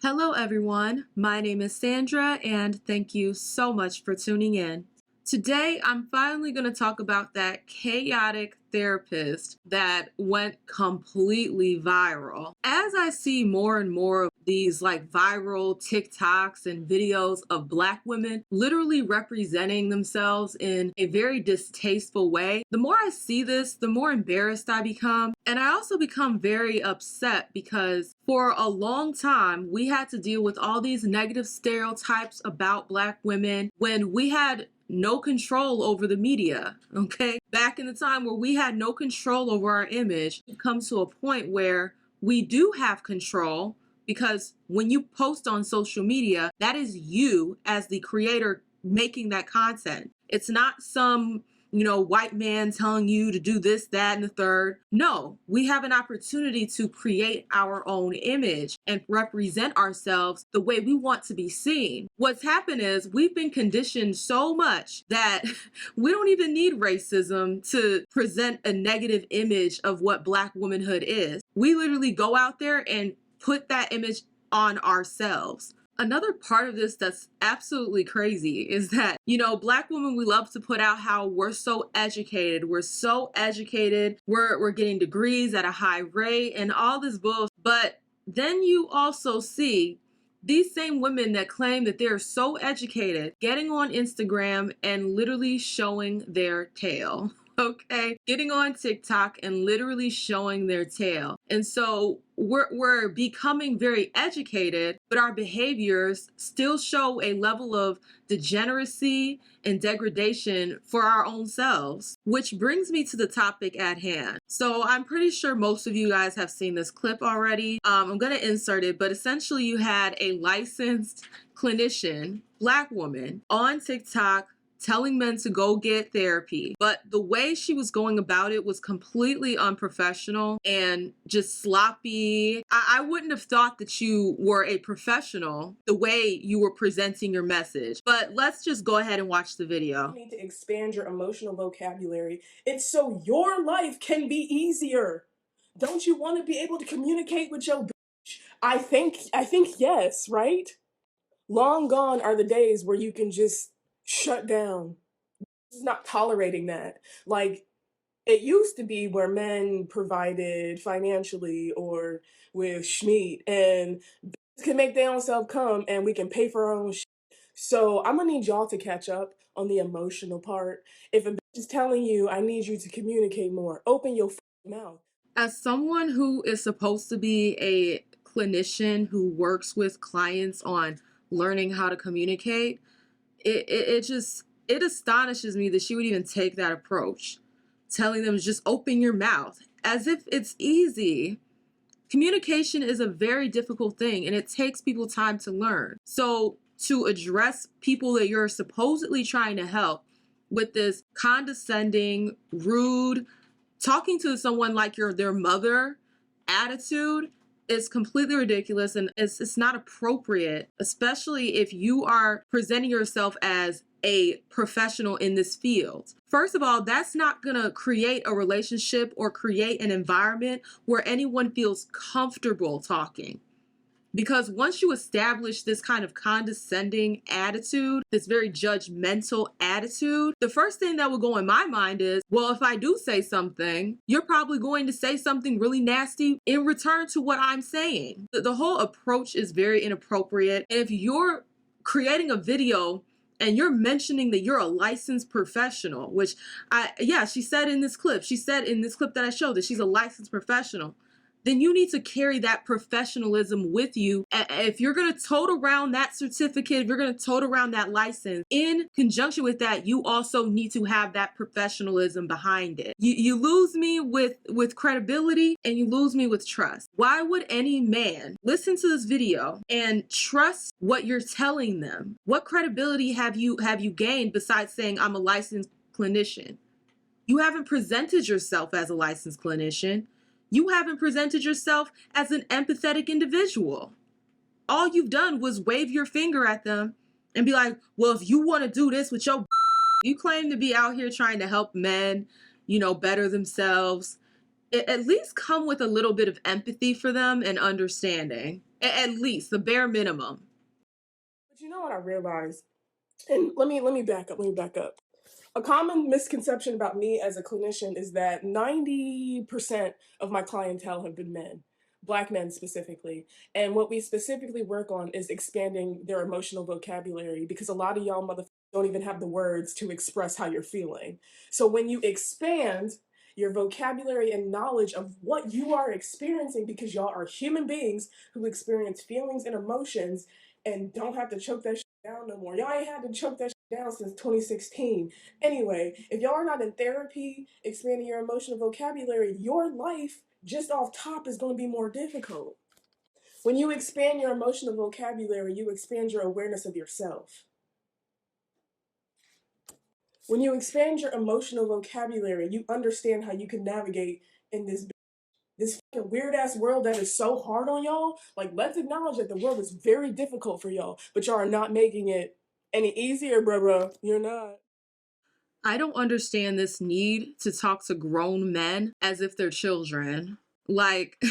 Hello, everyone. My name is Sandra, and thank you so much for tuning in. Today, I'm finally going to talk about that chaotic therapist that went completely viral. As I see more and more of these viral TikToks and videos of Black women literally representing themselves in a very distasteful way, the more I see this, the more embarrassed I become. And I also become very upset because for a long time, we had to deal with all these negative stereotypes about Black women when we had no control over the media, okay? Back in the time where we had no control over our image, it comes to a point where we do have control, because when you post on social media, that is you as the creator making that content. It's not some white man telling you to do this, that, and the third. No, we have an opportunity to create our own image and represent ourselves the way we want to be seen. What's happened is we've been conditioned so much that we don't even need racism to present a negative image of what Black womanhood is. We literally go out there and put that image on ourselves. Another part of this that's absolutely crazy is that, Black women, we love to put out how we're so educated. We're so educated. We're getting degrees at a high rate and all this bullshit. But then you also see these same women that claim that they're so educated getting on Instagram and literally showing their tail. Okay, getting on TikTok and literally showing their tail. And so we're becoming very educated, but our behaviors still show a level of degeneracy and degradation for our own selves. Which brings me to the topic at hand. So I'm pretty sure most of you guys have seen this clip already. I'm going to insert it, but essentially you had a licensed clinician, Black woman, on TikTok telling men to go get therapy. But the way she was going about it was completely unprofessional and just sloppy. I wouldn't have thought that you were a professional the way you were presenting your message. But let's just go ahead and watch the video. You need to expand your emotional vocabulary. It's so your life can be easier. Don't you want to be able to communicate with your bitch? I think yes, right? Long gone are the days where you can just shut down. It's not tolerating that. Like, it used to be where men provided financially or with schmeat, and bitches can make their own self come and we can pay for our own shit. So I'm gonna need y'all to catch up on the emotional part. If a bitch is telling you, I need you to communicate more, open your mouth. As someone who is supposed to be a clinician who works with clients on learning how to communicate, it astonishes me that she would even take that approach, telling them just open your mouth as if it's easy. Communication is a very difficult thing and it takes people time to learn. So to address people that you're supposedly trying to help with this condescending, rude, talking to someone like you're their mother attitude is completely ridiculous, and it's not appropriate, especially if you are presenting yourself as a professional in this field. First of all, that's not gonna create a relationship or create an environment where anyone feels comfortable talking. Because once you establish this kind of condescending attitude, this very judgmental attitude, the first thing that will go in my mind is, well, if I do say something, you're probably going to say something really nasty in return to what I'm saying. The whole approach is very inappropriate. And if you're creating a video and you're mentioning that you're a licensed professional, which she said in this clip that I showed that she's a licensed professional, then you need to carry that professionalism with you. If you're going to tote around that certificate, if you're going to tote around that license, in conjunction with that, you also need to have that professionalism behind it. You lose me with credibility and you lose me with trust. Why would any man listen to this video and trust what you're telling them? What credibility have you gained besides saying I'm a licensed clinician? You haven't presented yourself as a licensed clinician. You haven't presented yourself as an empathetic individual. All you've done was wave your finger at them and be like, well, if you want to do this with your, you claim to be out here trying to help men, better themselves. at least come with a little bit of empathy for them and understanding. At least the bare minimum. But you know what I realized? And let me back up. Let me back up. A common misconception about me as a clinician is that 90% of my clientele have been men, black men specifically. And what we specifically work on is expanding their emotional vocabulary because a lot of y'all motherfuckers don't even have the words to express how you're feeling. So when you expand your vocabulary and knowledge of what you are experiencing, because y'all are human beings who experience feelings and emotions and don't have to choke that shit down no more. Y'all ain't had to choke that shit down since 2016. Anyway, if y'all are not in therapy, expanding your emotional vocabulary, your life just off top is going to be more difficult. When you expand your emotional vocabulary, you expand your awareness of yourself. When you expand your emotional vocabulary, you understand how you can navigate in this fucking weird ass world that is so hard on y'all. Like, let's acknowledge that the world is very difficult for y'all, but y'all are not making it any easier, bruh. You're not. I don't understand this need to talk to grown men as if they're children. Like,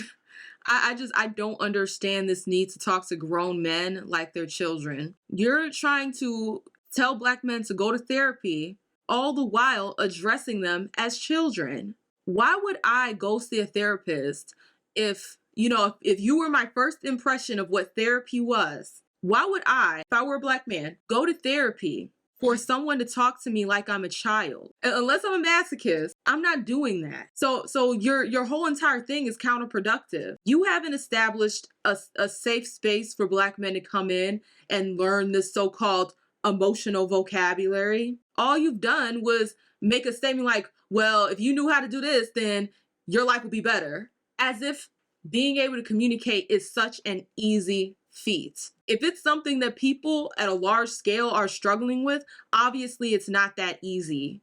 I don't understand this need to talk to grown men like they're children. You're trying to tell black men to go to therapy, all the while addressing them as children. Why would I go see a therapist if you were my first impression of what therapy was? Why would I, if I were a black man, go to therapy for someone to talk to me like I'm a child? Unless I'm a masochist, I'm not doing that. So your whole entire thing is counterproductive. You haven't established a safe space for black men to come in and learn this so-called emotional vocabulary. All you've done was make a statement like, well, if you knew how to do this, then your life would be better. As if being able to communicate is such an easy feat. If it's something that people at a large scale are struggling with, obviously it's not that easy.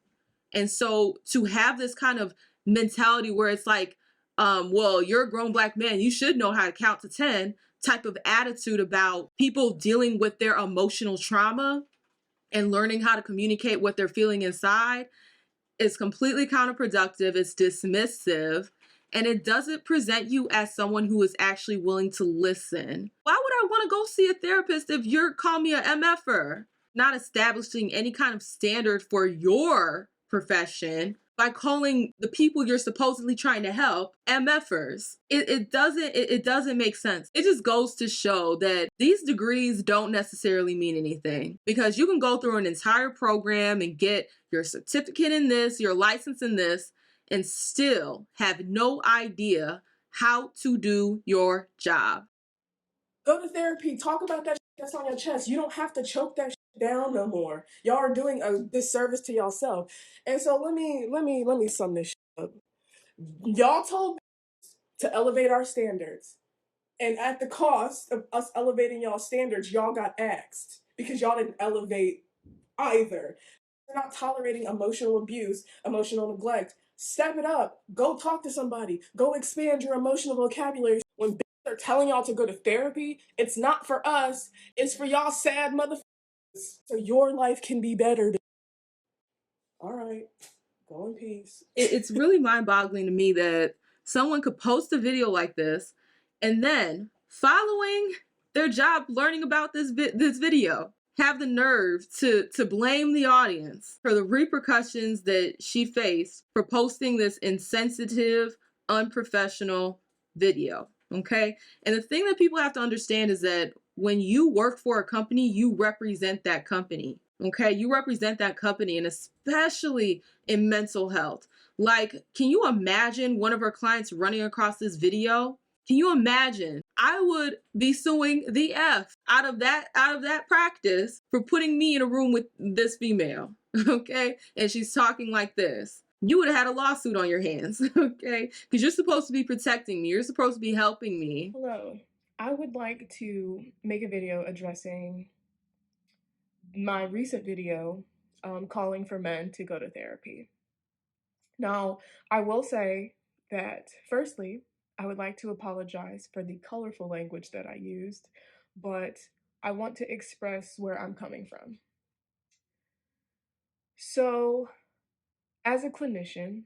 And so to have this kind of mentality where it's like, well, you're a grown black man, you should know how to count to 10 type of attitude about people dealing with their emotional trauma and learning how to communicate what they're feeling inside is completely counterproductive. It's dismissive. And it doesn't present you as someone who is actually willing to listen. Why would I want to go see a therapist if you're calling me a MFer? Not establishing any kind of standard for your profession by calling the people you're supposedly trying to help MFers. It doesn't make sense. It just goes to show that these degrees don't necessarily mean anything, because you can go through an entire program and get your certificate in this, your license in this, and still have no idea how to do your job. Go to therapy. Talk about that shit that's on your chest. You don't have to choke that shit down no more. Y'all are doing a disservice to yourself. And so let me sum this shit up. Y'all told to elevate our standards. And at the cost of us elevating y'all standards, y'all got axed because y'all didn't elevate either. We're not tolerating emotional abuse, emotional neglect. Step it up. Go talk to somebody. Go expand your emotional vocabulary. When they're telling y'all to go to therapy, it's not for us. It's for y'all sad motherfuckers. So your life can be better. All right. Go in peace. It's really mind-boggling to me that someone could post a video like this and then, following their job learning about this video, have the nerve to blame the audience for the repercussions that she faced for posting this insensitive, unprofessional video. Okay? And the thing that people have to understand is that when you work for a company, you represent that company. Okay? You represent that company, and especially in mental health. Like, can you imagine one of our clients running across this video? Can you imagine? I would be suing the F out of that practice for putting me in a room with this female, okay? And she's talking like this. You would have had a lawsuit on your hands, okay? Because you're supposed to be protecting me. You're supposed to be helping me. Hello. I would like to make a video addressing my recent video calling for men to go to therapy. Now, I will say that, firstly, I would like to apologize for the colorful language that I used, but I want to express where I'm coming from. So, as a clinician,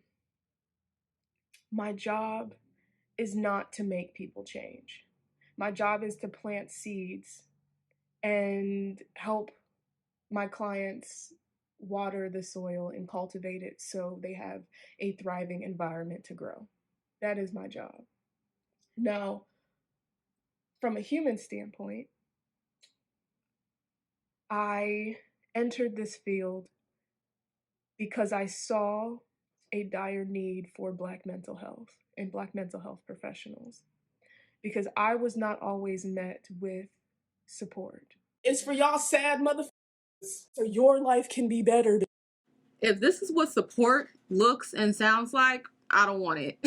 My job is not to make people change. My job is to plant seeds and help my clients water the soil and cultivate it so they have a thriving environment to grow. That is my job. Now, from a human standpoint, I entered this field because I saw a dire need for Black mental health and Black mental health professionals, because I was not always met with support. It's for y'all sad motherfuckers, so your life can be better. If this is what support looks and sounds like, I don't want it.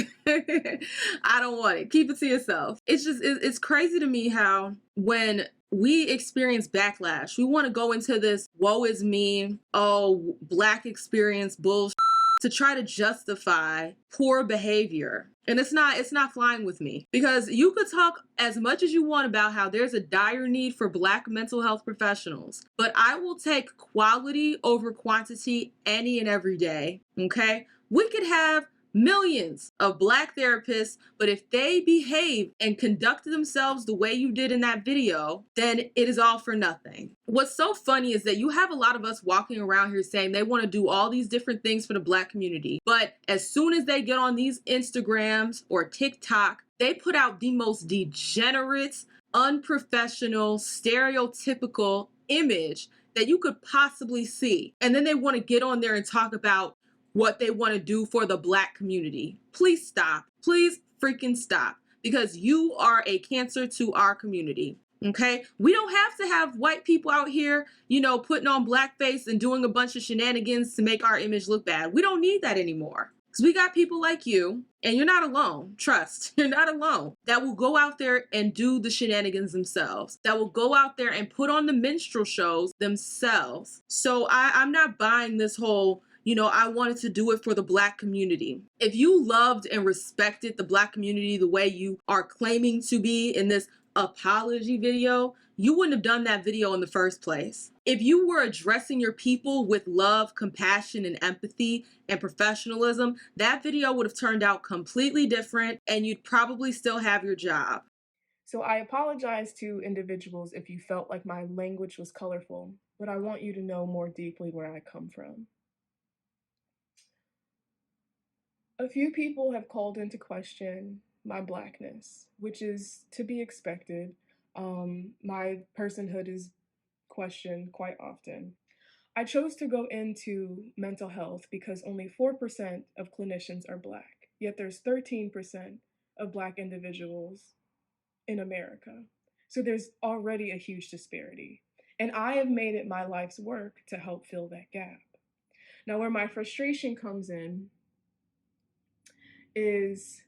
I don't want it. Keep it to yourself. It's crazy to me how when we experience backlash, we want to go into this woe is me, oh, Black experience bullshit to try to justify poor behavior. And it's not flying with me, because you could talk as much as you want about how there's a dire need for Black mental health professionals, but I will take quality over quantity any and every day. Okay? We could have millions of Black therapists, but if they behave and conduct themselves the way you did in that video, then it is all for nothing. What's so funny is that you have a lot of us walking around here saying they want to do all these different things for the Black community, but as soon as they get on these Instagrams or TikTok, they put out the most degenerate, unprofessional, stereotypical image that you could possibly see. And then they want to get on there and talk about what they want to do for the Black community. Please stop. Please freaking stop. Because you are a cancer to our community. Okay? We don't have to have white people out here, putting on blackface and doing a bunch of shenanigans to make our image look bad. We don't need that anymore. Because we got people like you, and you're not alone. Trust, you're not alone. That will go out there and do the shenanigans themselves. That will go out there and put on the minstrel shows themselves. So I'm not buying this whole, I wanted to do it for the Black community. If you loved and respected the Black community the way you are claiming to be in this apology video, you wouldn't have done that video in the first place. If you were addressing your people with love, compassion, and empathy and professionalism, that video would have turned out completely different and you'd probably still have your job. So I apologize to individuals if you felt like my language was colorful, but I want you to know more deeply where I come from. A few people have called into question my Blackness, which is to be expected. My personhood is questioned quite often. I chose to go into mental health because only 4% of clinicians are Black, yet there's 13% of Black individuals in America. So there's already a huge disparity. And I have made it my life's work to help fill that gap. Now, where my frustration comes in is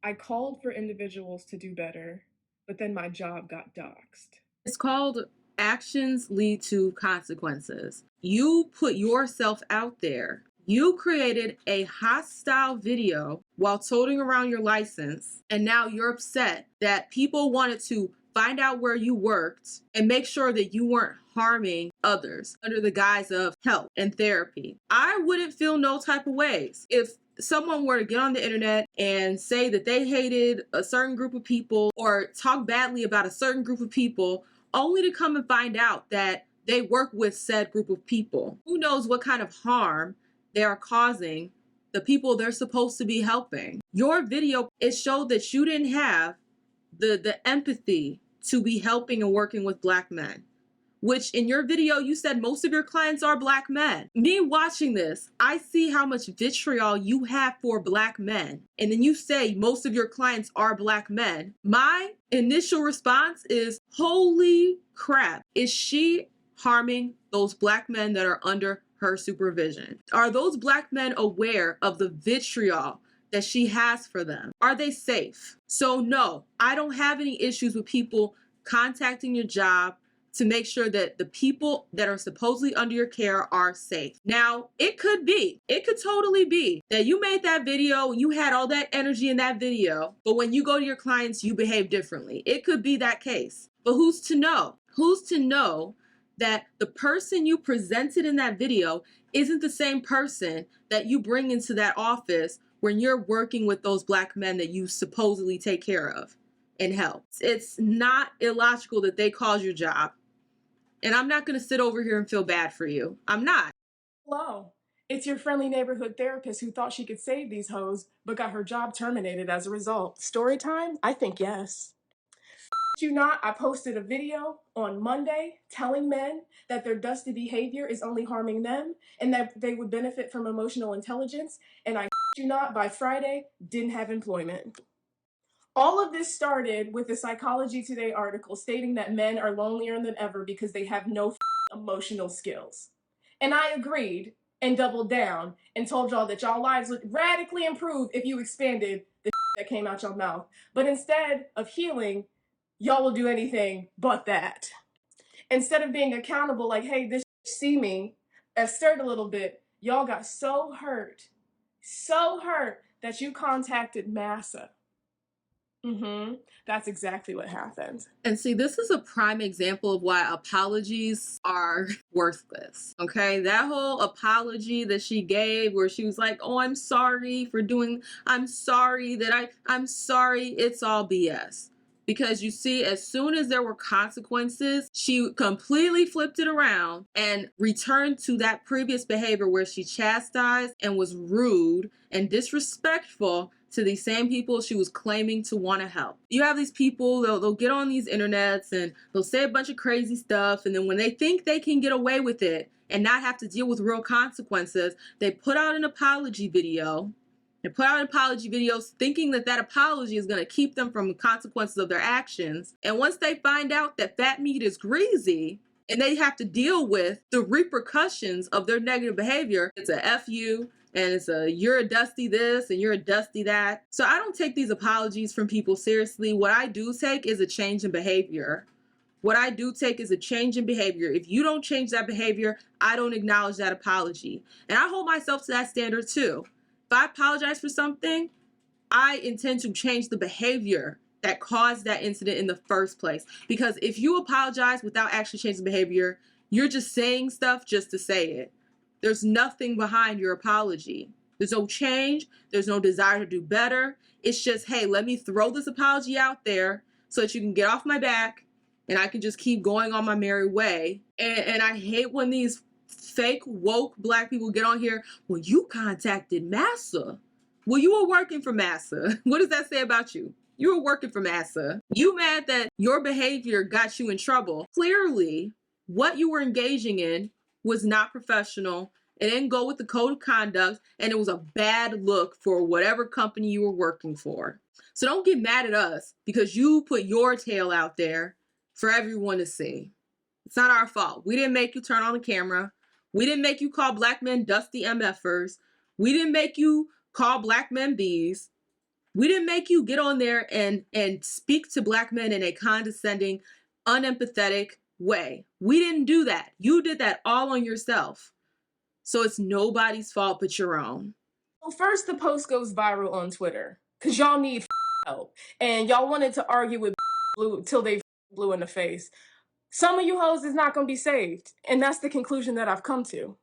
I called for individuals to do better, but then my job got doxxed. It's called actions lead to consequences. You put yourself out there. You created a hostile video while toting around your license, and now you're upset that people wanted to find out where you worked and make sure that you weren't harming others under the guise of help and therapy. I wouldn't feel no type of ways if someone were to get on the internet and say that they hated a certain group of people or talk badly about a certain group of people, only to come and find out that they work with said group of people. Who knows what kind of harm they are causing the people they're supposed to be helping. Your video, it showed that you didn't have the empathy to be helping and working with Black men, which in your video, you said most of your clients are Black men. Me watching this, I see how much vitriol you have for Black men. And then you say most of your clients are Black men. My initial response is, holy crap, is she harming those Black men that are under her supervision? Are those Black men aware of the vitriol that she has for them? Are they safe? So no, I don't have any issues with people contacting your job to make sure that the people that are supposedly under your care are safe. Now, it could totally be that you made that video, you had all that energy in that video, but when you go to your clients, you behave differently. It could be that case. But who's to know? Who's to know that the person you presented in that video isn't the same person that you bring into that office when you're working with those Black men that you supposedly take care of and help. It's not illogical that they cause your job. And I'm not going to sit over here and feel bad for you. I'm not. Hello. It's your friendly neighborhood therapist who thought she could save these hoes, but got her job terminated as a result. Story time? I think yes. You not, I posted a video on Monday telling men that their dusty behavior is only harming them and that they would benefit from emotional intelligence, and I you not, by Friday, didn't have employment. All of this started with a Psychology Today article stating that men are lonelier than ever because they have no emotional skills. And I agreed and doubled down and told y'all that y'all lives would radically improve if you expanded the that came out your mouth. But instead of healing, y'all will do anything but that. Instead of being accountable, like, hey, this see me, I stirred a little bit, y'all got so hurt that you contacted massa. That's exactly what happened. And see, this is a prime example of why apologies are worthless. Okay, that whole apology that she gave where she was like, oh, I'm sorry for doing, I'm sorry that I'm sorry, it's all BS. Because you see, as soon as there were consequences, she completely flipped it around and returned to that previous behavior where she chastised and was rude and disrespectful to these same people she was claiming to want to help. You have these people, they'll get on these internets and they'll say a bunch of crazy stuff, and then when they think they can get away with it and not have to deal with real consequences, they put out an apology video. They put out apology videos thinking that that apology is going to keep them from the consequences of their actions. And once they find out that fat meat is greasy and they have to deal with the repercussions of their negative behavior, it's a F you, and it's a you're a dusty this and you're a dusty that. So I don't take these apologies from people seriously. What I do take is a change in behavior. What I do take is a change in behavior. If you don't change that behavior, I don't acknowledge that apology. And I hold myself to that standard too. If I apologize for something, I intend to change the behavior that caused that incident in the first place. Because if you apologize without actually changing behavior, you're just saying stuff just to say it. There's nothing behind your apology. There's no change. There's no desire to do better. It's just, hey, let me throw this apology out there so that you can get off my back and I can just keep going on my merry way. And I hate when these fake woke Black people get on here. Well, you contacted massa. Well, you were working for massa. What does that say about you? You were working for massa. You mad that your behavior got you in trouble. Clearly, what you were engaging in was not professional. It didn't go with the code of conduct, and it was a bad look for whatever company you were working for. So don't get mad at us because you put your tail out there for everyone to see. It's not our fault. We didn't make you turn on the camera. We didn't make you call Black men dusty MFers. We didn't make you call Black men bees. We didn't make you get on there and speak to Black men in a condescending, unempathetic way. We didn't do that. You did that all on yourself. So it's nobody's fault but your own. Well, first the post goes viral on Twitter because y'all need help. And y'all wanted to argue with blue till they blue in the face. Some of you hoes is not going to be saved. And that's the conclusion that I've come to.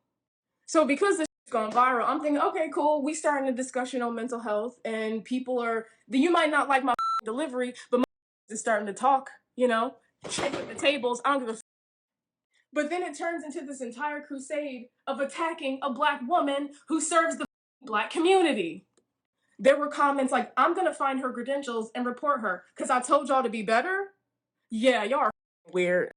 So because this is going viral, I'm thinking, okay, cool. We starting a discussion on mental health and people are, you might not like my delivery, but my is starting to talk, you know, shake at the tables. I don't give a But then it turns into this entire crusade of attacking a Black woman who serves the Black community. There were comments like, I'm going to find her credentials and report her because I told y'all to be better. Yeah, y'all are weird.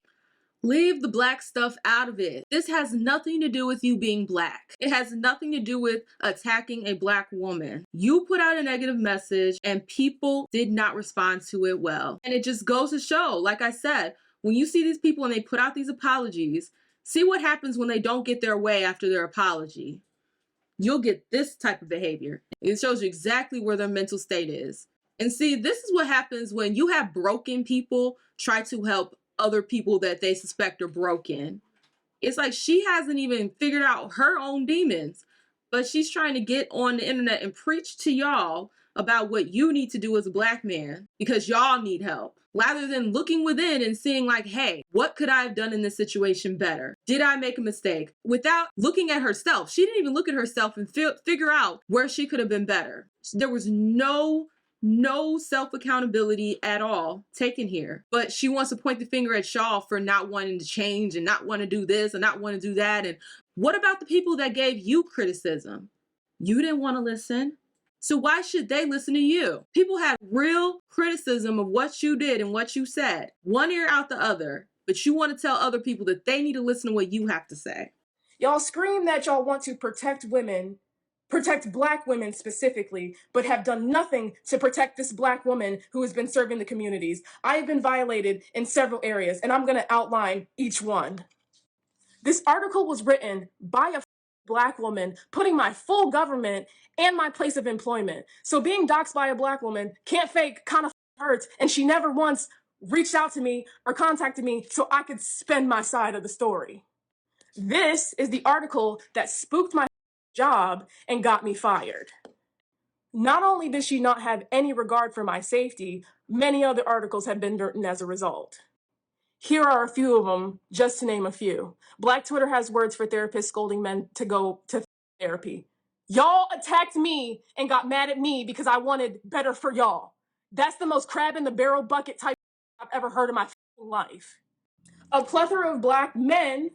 Leave the Black stuff out of it. This has nothing to do with you being Black. It has nothing to do with attacking a Black woman. You put out a negative message and people did not respond to it well. And it just goes to show, like I said, when you see these people and they put out these apologies, see what happens when they don't get their way after their apology. You'll get this type of behavior. It shows you exactly where their mental state is. And see, this is what happens when you have broken people try to help other people that they suspect are broken. It's like she hasn't even figured out her own demons, but she's trying to get on the internet and preach to y'all about what you need to do as a Black man because y'all need help. rather than looking within and seeing like, hey, what could I have done in this situation better? Did I make a mistake? Without looking at herself. She didn't even look at herself and figure out where she could have been better. There was no self-accountability at all taken here. But she wants to point the finger at Shaw for not wanting to change and not want to do this and not want to do that. And what about the people that gave you criticism? You didn't want to listen. So why should they listen to you? People have real criticism of what you did and what you said. One ear out the other. But you want to tell other people that they need to listen to what you have to say. Y'all scream that y'all want to protect women, protect Black women specifically, but have done nothing to protect this Black woman who has been serving the communities. I have been violated in several areas, and I'm going to outline each one. This article was written by a Black woman, putting my full government and my place of employment. So being doxxed by a Black woman can't fake, kind of hurts, and she never once reached out to me or contacted me so I could spend my side of the story. This is the article that spooked my job and got me fired. Not only did she not have any regard for my safety, many other articles have been written as a result. Here are a few of them, just to name a few. Black Twitter has words for therapists scolding men to go to therapy. Y'all attacked me and got mad at me because I wanted better for y'all. That's the most crab in the barrel bucket type I've ever heard in my life. A plethora of Black men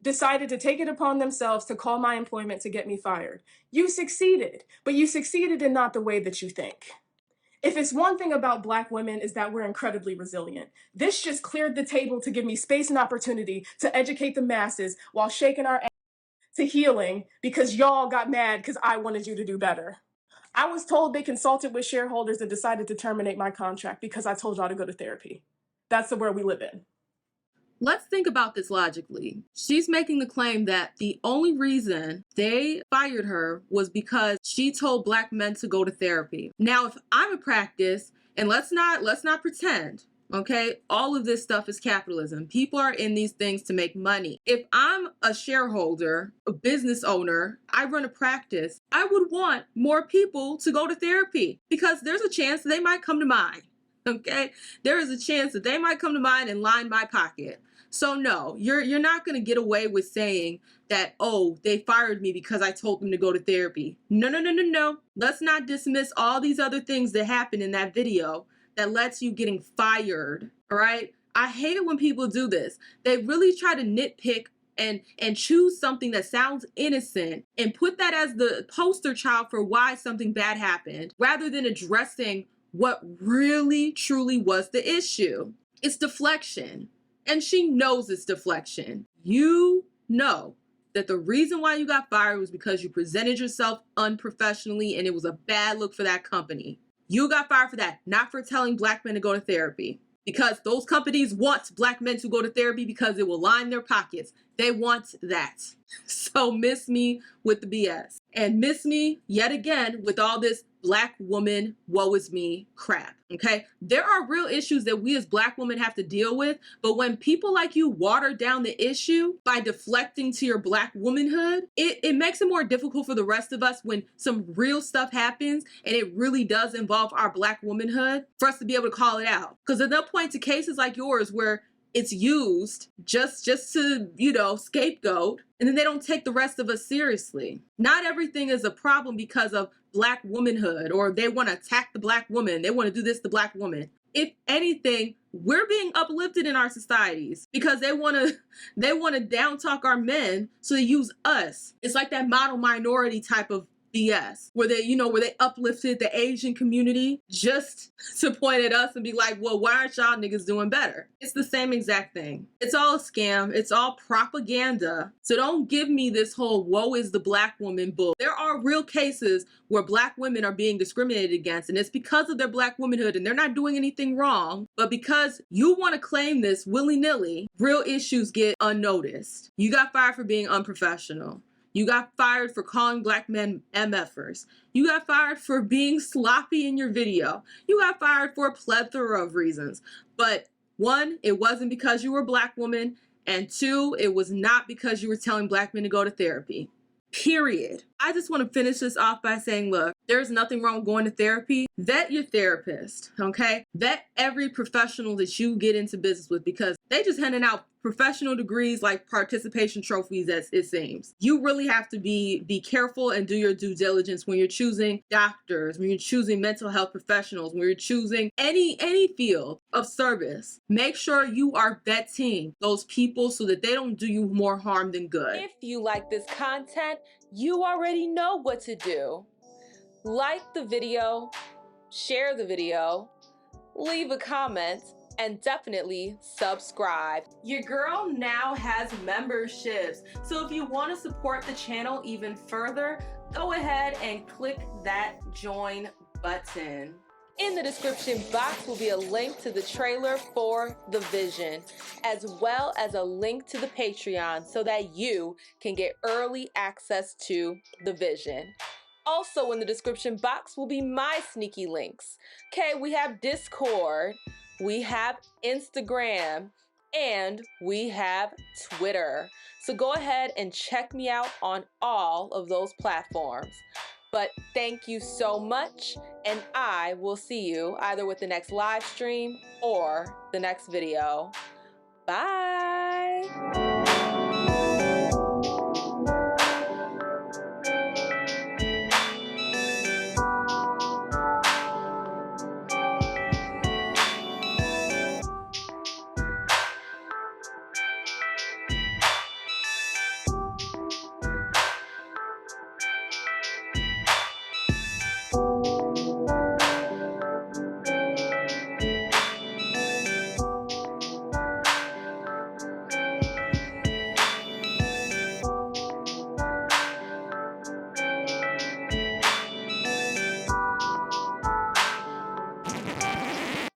decided to take it upon themselves to call my employment to get me fired. You succeeded, but you succeeded in not the way that you think. If it's one thing about Black women is that we're incredibly resilient. This just cleared the table to give me space and opportunity to educate the masses while shaking our ass to healing because y'all got mad because I wanted you to do better. I was told they consulted with shareholders and decided to terminate my contract because I told y'all to go to therapy. That's the world we live in. Let's think about this logically. She's making the claim that the only reason they fired her was because she told Black men to go to therapy. Now, if I'm a practice, and let's not pretend, okay? All of this stuff is capitalism. People are in these things to make money. If I'm a shareholder, a business owner, I run a practice, I would want more people to go to therapy because there's a chance they might come to mind. Okay, there is a chance that they might come to mind and line my pocket. So no, you're not going to get away with saying that, oh, they fired me because I told them to go to therapy. No. Let's not dismiss all these other things that happened in that video that lets you getting fired. All right. I hate it when people do this. They really try to nitpick and choose something that sounds innocent and put that as the poster child for why something bad happened, rather than addressing what really truly was the issue. It's deflection. And she knows it's deflection. You know that the reason why you got fired was because you presented yourself unprofessionally and it was a bad look for that company. You got fired for that, not for telling Black men to go to therapy. Because those companies want Black men to go to therapy because it will line their pockets. They want that. So miss me with the BS. And miss me yet again with all this Black woman, woe is me crap. Okay? There are real issues that we as Black women have to deal with. But when people like you water down the issue by deflecting to your Black womanhood, it makes it more difficult for the rest of us when some real stuff happens and it really does involve our Black womanhood for us to be able to call it out. Because they'll point to cases like yours where it's used just to, scapegoat, and then they don't take the rest of us seriously. Not everything is a problem because of Black womanhood, or they want to attack the Black woman. They want to do this to Black woman. If anything, we're being uplifted in our societies because they want to down talk our men, so they use us. It's like that model minority type of BS where they uplifted the Asian community just to point at us and be like, well, why aren't y'all niggas doing better? It's the same exact thing. It's all a scam. It's all propaganda. So don't give me this whole woe is the Black woman bull. There are real cases where Black women are being discriminated against, and it's because of their Black womanhood, and they're not doing anything wrong, but because you want to claim this willy-nilly, real issues get unnoticed. You got fired for being unprofessional. You got fired for calling Black men MFers. You got fired for being sloppy in your video. You got fired for a plethora of reasons. But one, it wasn't because you were a Black woman. And two, it was not because you were telling Black men to go to therapy. Period. I just want to finish this off by saying, look, there's nothing wrong with going to therapy. Vet your therapist, okay? Vet every professional that you get into business with, because they just handing out professional degrees like participation trophies, as it seems. You really have to be careful and do your due diligence when you're choosing doctors, when you're choosing mental health professionals, when you're choosing any field of service. Make sure you are vetting those people so that they don't do you more harm than good. If you like this content, you already know what to do. Like the video, share the video, leave a comment, and definitely subscribe. Your girl now has memberships, so if you want to support the channel even further, go ahead and click that join button. In the description box will be a link to the trailer for The Vision, as well as a link to the Patreon so that you can get early access to The Vision. Also in the description box will be my sneaky links. Okay, we have Discord, we have Instagram, and we have Twitter. So go ahead and check me out on all of those platforms. But thank you so much, and I will see you either with the next live stream or the next video. Bye!